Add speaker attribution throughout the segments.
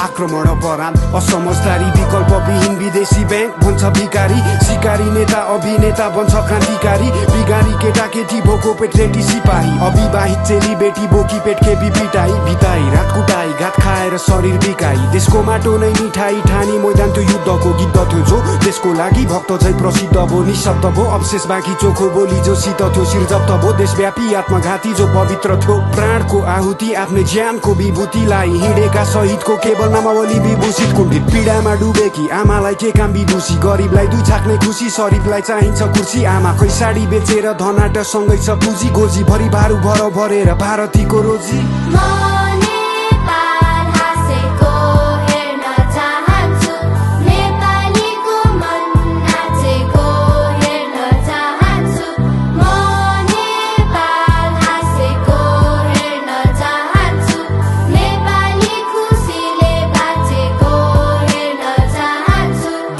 Speaker 1: आक्रमण अपराध असमझदारी विकल्पविहीन विदेशी बैंक भन्छ भिकारी शिकारी नेता अभिनेता बन्छ क्रान्तिकारी बिगारी केटाकेटी भोको पेटलेटी सिपाही अविवाहित चेली बेटी बोकी पेट खेपी पिटाई भिताई रात कुटाई घात खाएर शरीर बिकाई देशको माटो नै मिठाई ठानी मैदान त्यो युद्धको गिद्ध थियो जो देशको लागि भक्त झै प्रसिद्ध भो निशब्द भो अवशेष बाँकी चोखो बोली जो शीत थियो शिर जप्त भो देशव्यापी आत्मघाती जो पवित्र थियो प्राणको आहुति आफ्नै ज्यानको विभूतिलाई हिँडेका शहीदको केवल नामावली विभूषित कुण्ठित पीडामा डुबेकी आमालाई के काम विदुषी गरिबलाई दुई छाक्ने खुसी शरीफलाई चाहिन्छ कुर्सी आमा खै साडी बेचेर धनाट सँगै छ पुँजी गोजी भरि भारू भर भरेर भारतीको रोजी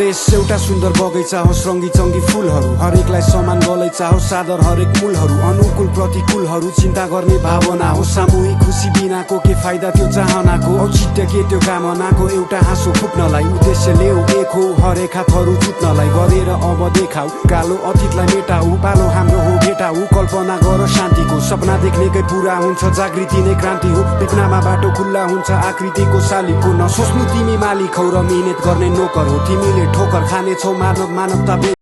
Speaker 1: देश एउटा सुन्दर बगैँचा होस् रङ्गी चङ्गी फुलहरू हरेकलाई समान गलैँचा होस् सादर हरेक मूलहरू अनुकूल प्रतिकूलहरू चिन्ता गर्ने भावना हो सामूहिक खुसी बिनाको के फाइदा त्यो चाहनाको औचित्य के त्यो कामनाको एउटा हाँसो फुट्नलाई उद्देश्य ल्याऊ एक हो हरेक हातहरू जुत्नलाई गरेर अब देखाऊ कालो अतीतलाई मेटाऊ पालो हाम्रो हो भेटाऊ कल्पना गर शान्तिको सपना देख्नेकै पुरा हुन्छ जागृति नै क्रान्ति हो बेतनामा बाटो खुल्ला हुन्छ आकृतिको शालिको नसोच्नु तिमी मालिक हौ र मिहिनेत गर्ने नोकर हो तिमीले ठोकर खानेछौ मानवता